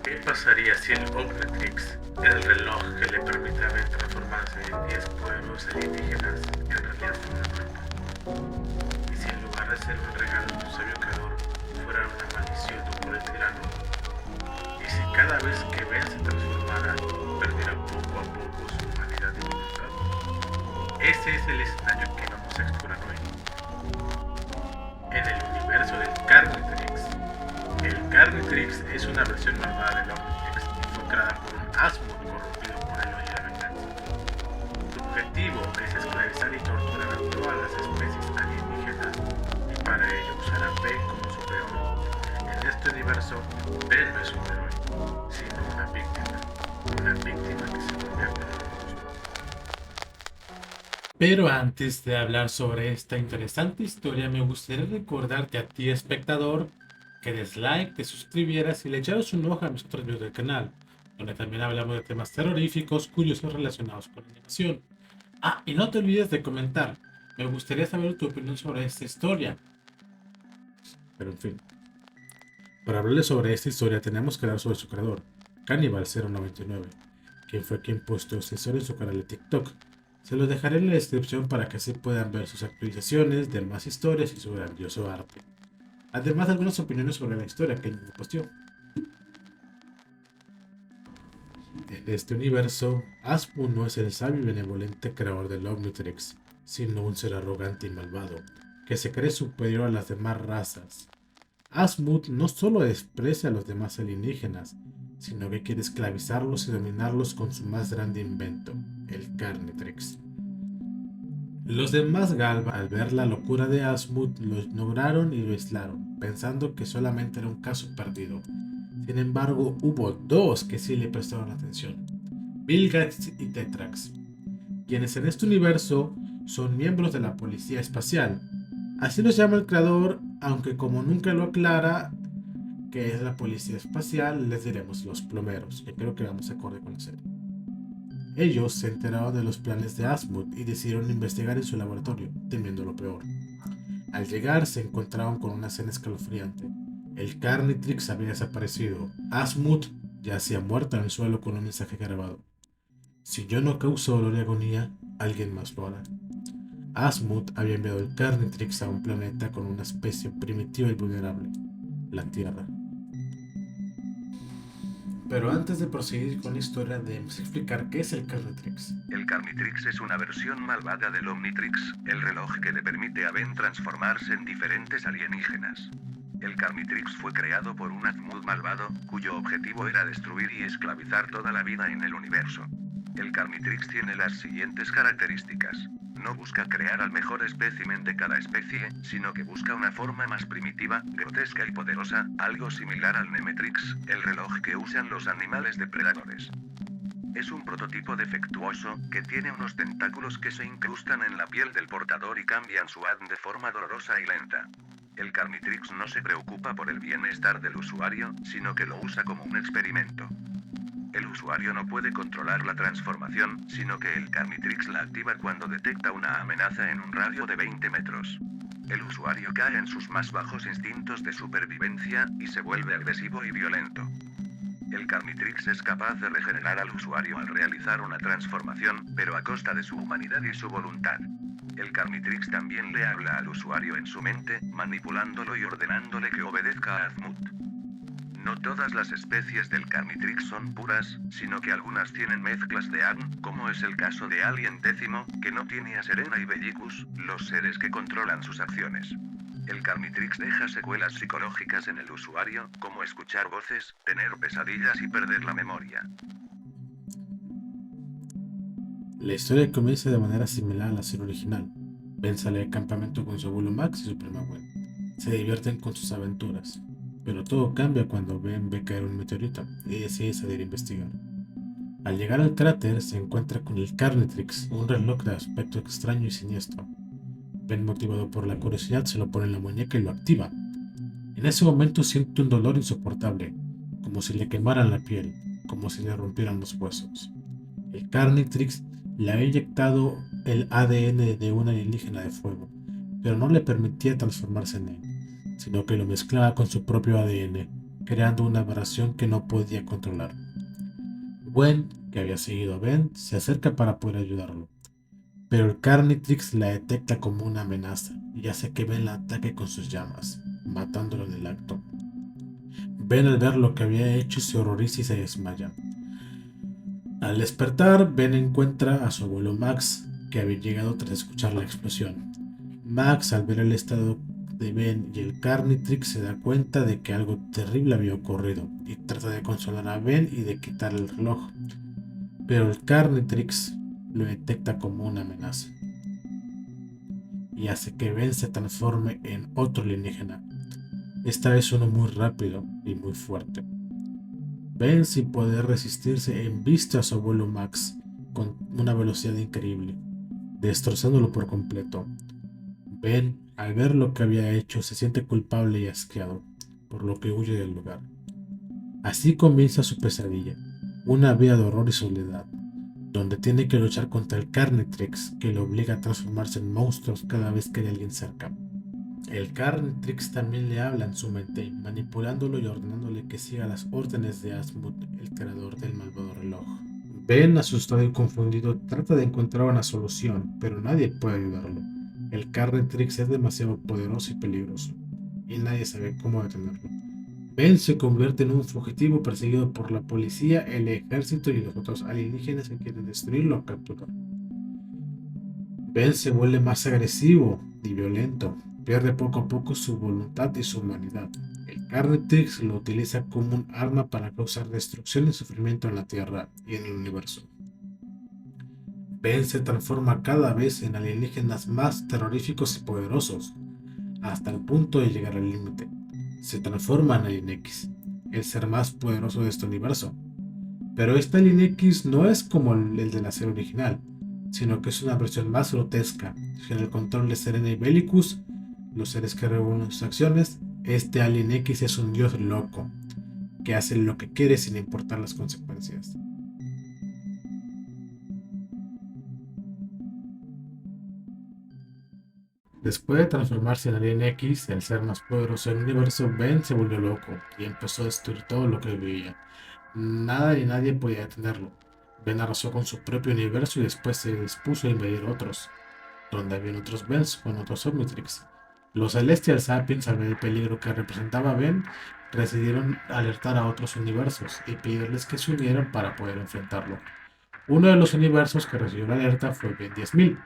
¿Qué pasaría si el Omnitrix, el reloj que le permite a Ben transformarse en 10 pueblos alienígenas, en realidad fue una broma? ¿Y si en lugar de ser un regalo de un sabio creador, fuera una maldición de un cruel tirano? ¿Y si cada vez que Ben se transformara, perdiera poco a poco su humanidad y voluntad? Ese es el escenario que vamos a explorar hoy. En el universo del Carnitrix. El Carnitrix es una versión malvada del Omnitrix y fue creada por un Asmod corrompido por el odio y la venganza. Su objetivo es esclavizar y torturar a todas las especies alienígenas y para ello usar a Ben como su peor. En este universo, Ben no es un héroe, sino una víctima que se convierte en un monstruo. Pero antes de hablar sobre esta interesante historia, me gustaría recordarte a ti, espectador, que des like, te suscribieras y le echaras un ojo a mis otros videos del canal, donde también hablamos de temas terroríficos, curiosos relacionados con la animación. Ah, y no te olvides de comentar. Me gustaría saber tu opinión sobre esta historia. Pero en fin, para hablarles sobre esta historia tenemos que hablar sobre su creador, Cannibal099, quien fue quien postó esta historia en su canal de TikTok. Se los dejaré en la descripción para que así puedan ver sus actualizaciones, demás historias y su grandioso arte. Además de algunas opiniones sobre la historia que él mismo posteó. En este universo, Asmund no es el sabio y benevolente creador del Omnitrix, sino un ser arrogante y malvado, que se cree superior a las demás razas. Asmund no solo desprecia a los demás alienígenas, sino que quiere esclavizarlos y dominarlos con su más grande invento, el Carnitrix. Los demás Galva, al ver la locura de Asmund, lo ignoraron y lo aislaron, pensando que solamente era un caso perdido. Sin embargo, hubo dos que sí le prestaron atención: Vilgax y Tetrax, quienes en este universo son miembros de la Policía Espacial. Así los llama el creador, aunque como nunca lo aclara que es la Policía Espacial, les diremos los plomeros, que creo que vamos acorde con la serie. Ellos se enteraron de los planes de Asmund y decidieron investigar en su laboratorio, temiendo lo peor. Al llegar se encontraron con una escena escalofriante. El Carnitrix había desaparecido. Asmund yacía muerto en el suelo con un mensaje grabado: si yo no causo dolor y agonía, alguien más lo hará. Asmund había enviado el Carnitrix a un planeta con una especie primitiva y vulnerable, la Tierra. Pero antes de proseguir con la historia, debemos explicar qué es el Carnitrix. El Carnitrix es una versión malvada del Omnitrix, el reloj que le permite a Ben transformarse en diferentes alienígenas. El Carnitrix fue creado por un Asmund malvado, cuyo objetivo era destruir y esclavizar toda la vida en el universo. El Carnitrix tiene las siguientes características. No busca crear al mejor espécimen de cada especie, sino que busca una forma más primitiva, grotesca y poderosa, algo similar al Nemetrix, el reloj que usan los animales depredadores. Es un prototipo defectuoso, que tiene unos tentáculos que se incrustan en la piel del portador y cambian su ADN de forma dolorosa y lenta. El Carnitrix no se preocupa por el bienestar del usuario, sino que lo usa como un experimento. El usuario no puede controlar la transformación, sino que el Carnitrix la activa cuando detecta una amenaza en un radio de 20 metros. El usuario cae en sus más bajos instintos de supervivencia, y se vuelve agresivo y violento. El Carnitrix es capaz de regenerar al usuario al realizar una transformación, pero a costa de su humanidad y su voluntad. El Carnitrix también le habla al usuario en su mente, manipulándolo y ordenándole que obedezca a Asmund. No todas las especies del Carnitrix son puras, sino que algunas tienen mezclas de ADN, como es el caso de Alien Décimo, que no tiene a Serena y Bellicus, los seres que controlan sus acciones. El Carnitrix deja secuelas psicológicas en el usuario, como escuchar voces, tener pesadillas y perder la memoria. La historia comienza de manera similar a la serie original. Ben sale de campamento con su abuelo Max y su prima Gwen. Se divierten con sus aventuras, pero todo cambia cuando Ben ve caer un meteorito y decide salir a investigar. Al llegar al cráter se encuentra con el Carnitrix, un reloj de aspecto extraño y siniestro. Ben, motivado por la curiosidad, se lo pone en la muñeca y lo activa. En ese momento siente un dolor insoportable, como si le quemaran la piel, como si le rompieran los huesos. El Carnitrix le había inyectado el ADN de un alienígena de fuego, pero no le permitía transformarse en él, sino que lo mezclaba con su propio ADN. creando una aberración que no podía controlar. Gwen, que había seguido a Ben, se acerca para poder ayudarlo, pero el Carnitrix la detecta como una amenaza y hace que Ben la ataque con sus llamas, matándolo en el acto. Ben, al ver lo que había hecho, se horroriza y se desmaya. Al despertar, Ben encuentra a su abuelo Max, que había llegado tras escuchar la explosión. Max, al ver el estado de Ben y el Carnitrix, se da cuenta de que algo terrible había ocurrido y trata de consolar a Ben y de quitarle el reloj, pero el Carnitrix lo detecta como una amenaza y hace que Ben se transforme en otro alienígena, esta vez uno muy rápido y muy fuerte. Ben, sin poder resistirse, embiste a su abuelo Max con una velocidad increíble, destrozándolo por completo. Ben, al ver lo que había hecho, se siente culpable y asqueado, por lo que huye del lugar. Así comienza su pesadilla, una vida de horror y soledad, donde tiene que luchar contra el Carnitrix, que lo obliga a transformarse en monstruos cada vez que hay alguien cerca. El Carnitrix también le habla en su mente, manipulándolo y ordenándole que siga las órdenes de Asmund, el creador del malvado reloj. Ben, asustado y confundido, trata de encontrar una solución, pero nadie puede ayudarlo. El Carnitrix es demasiado poderoso y peligroso, y nadie sabe cómo detenerlo. Ben se convierte en un fugitivo perseguido por la policía, el ejército y los otros alienígenas que quieren destruirlo o capturarlo. Ben se vuelve más agresivo y violento, pierde poco a poco su voluntad y su humanidad. El Carnitrix lo utiliza como un arma para causar destrucción y sufrimiento en la Tierra y en el universo. Ben se transforma cada vez en alienígenas más terroríficos y poderosos, hasta el punto de llegar al límite. Se transforma en Alien X, el ser más poderoso de este universo. Pero este Alien X no es como el de la serie original, sino que es una versión más grotesca. En el control de Serena y Bellicus, los seres que regulan sus acciones, este Alien X es un dios loco, que hace lo que quiere sin importar las consecuencias. Después de transformarse en Alien X, el ser más poderoso del universo, Ben se volvió loco y empezó a destruir todo lo que veía. Nada ni nadie podía detenerlo. Ben arrasó con su propio universo y después se dispuso a invadir otros, donde habían otros Bens con otros Omnitrix. Los Celestial Sapiens, al ver el peligro que representaba Ben, decidieron alertar a otros universos y pedirles que se unieran para poder enfrentarlo. Uno de los universos que recibió la alerta fue Ben 10.000,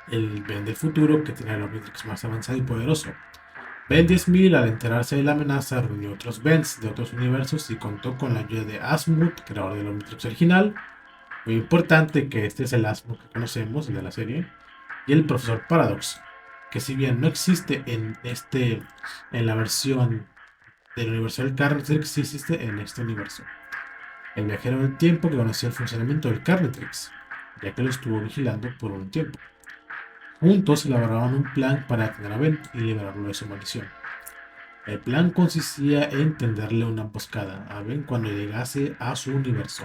el Ben del futuro que tenía el Omnitrix más avanzado y poderoso. Ben 10.000, al enterarse de la amenaza, reunió otros Bens de otros universos y contó con la ayuda de Asmund, creador del Omnitrix original. Muy importante que este es el Asmund que conocemos, el de la serie, y el Profesor Paradox, que si bien no existe en la versión del universo del Carnitrix, sí existe en este universo. El viajero del tiempo que conoció el funcionamiento del Carnitrix, ya que lo estuvo vigilando por un tiempo. Juntos elaboraron un plan para detener a Ben y liberarlo de su maldición. El plan consistía en tenderle una emboscada a Ben cuando llegase a su universo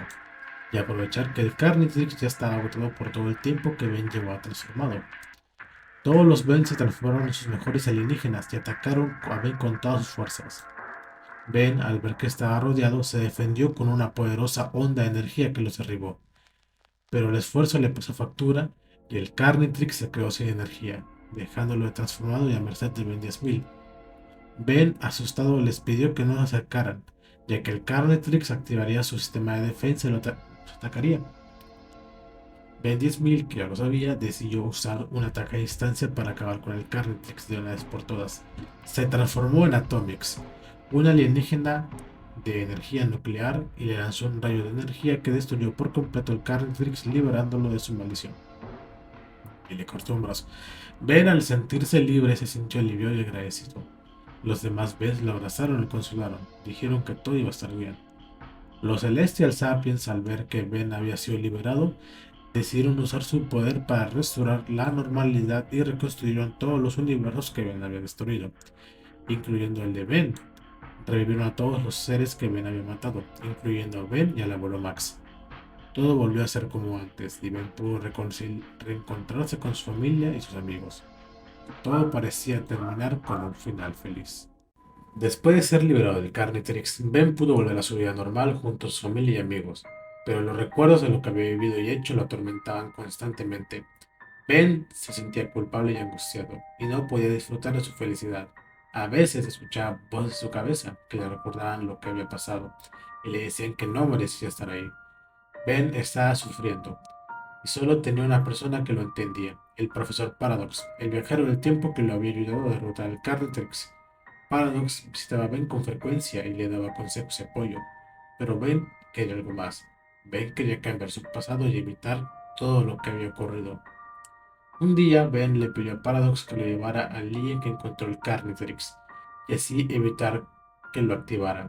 y aprovechar que el Carnitrix ya estaba agotado por todo el tiempo que Ben llevaba transformado. Todos los Ben se transformaron en sus mejores alienígenas y atacaron a Ben con todas sus fuerzas. Ben, al ver que estaba rodeado, se defendió con una poderosa onda de energía que los derribó, pero el esfuerzo le pasó factura y el Carnitrix se quedó sin energía, dejándolo transformado y a merced de Ben 10.000. Ben, asustado, les pidió que no se acercaran, ya que el Carnitrix activaría su sistema de defensa y los atacaría. Ben 10.000, que ya lo sabía, decidió usar un ataque a distancia para acabar con el Carnitrix de una vez por todas. Se transformó en Atomix, un alienígena de energía nuclear, y le lanzó un rayo de energía que destruyó por completo el Carnitrix, liberándolo de su maldición. Y le cortó un brazo. Ben, al sentirse libre, se sintió aliviado y agradecido. Los demás Bens lo abrazaron y consolaron, dijeron que todo iba a estar bien. Los Celestial Sapiens, al ver que Ben había sido liberado, decidieron usar su poder para restaurar la normalidad y reconstruyeron todos los universos que Ben había destruido, incluyendo el de Ben. Revivieron a todos los seres que Ben había matado, incluyendo a Ben y al abuelo Max. Todo volvió a ser como antes y Ben pudo reencontrarse con su familia y sus amigos. Todo parecía terminar con un final feliz. Después de ser liberado del Carnitrix, Ben pudo volver a su vida normal junto a su familia y amigos, pero los recuerdos de lo que había vivido y hecho lo atormentaban constantemente. Ben se sentía culpable y angustiado, y no podía disfrutar de su felicidad. A veces escuchaba voces en su cabeza que le recordaban lo que había pasado, y le decían que no merecía estar ahí. Ben estaba sufriendo, y solo tenía una persona que lo entendía, el profesor Paradox, el viajero del tiempo que lo había ayudado a derrotar al Carnitrix. Paradox visitaba a Ben con frecuencia y le daba consejos y apoyo, pero Ben quería algo más. Ben quería cambiar su pasado y evitar todo lo que había ocurrido. Un día, Ben le pidió a Paradox que lo llevara al día en que encontró el Carnitrix, y así evitar que lo activara.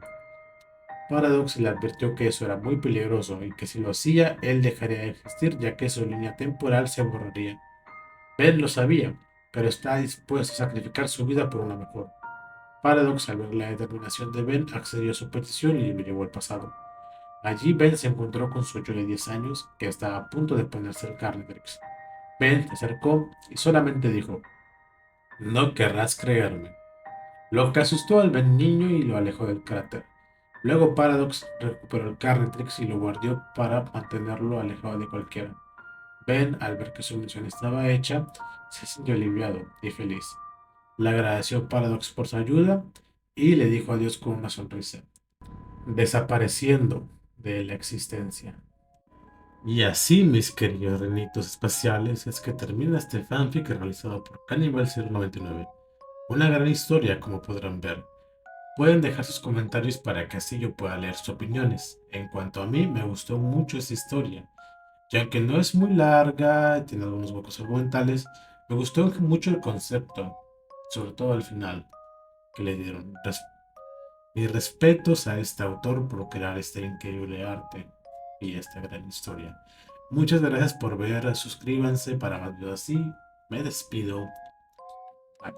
Paradox le advirtió que eso era muy peligroso y que si lo hacía, él dejaría de existir ya que su línea temporal se borraría. Ben lo sabía, pero estaba dispuesto a sacrificar su vida por una mejor. Paradox, al ver la determinación de Ben, accedió a su petición y lo llevó al pasado. Allí Ben se encontró con su yo de 10 años, que estaba a punto de ponerse el Carnitrix. Ben se acercó y solamente dijo: "No querrás creerme". Lo que asustó al Ben niño y lo alejó del cráter. Luego Paradox recuperó el Carnitrix y lo guardó para mantenerlo alejado de cualquiera. Ben, al ver que su misión estaba hecha, se sintió aliviado y feliz. Le agradeció a Paradox por su ayuda y le dijo adiós con una sonrisa, desapareciendo de la existencia. Y así, mis queridos renitos espaciales, es que termina este fanfic realizado por Cannibal099. Una gran historia, como podrán ver. Pueden dejar sus comentarios para que así yo pueda leer sus opiniones. En cuanto a mí, me gustó mucho esta historia, ya que no es muy larga, tiene algunos huecos argumentales, me gustó mucho el concepto, sobre todo al final, que le dieron. Mis respetos a este autor por crear este increíble arte y esta gran historia. Muchas gracias por ver, suscríbanse para más videos así. Me despido. Bye.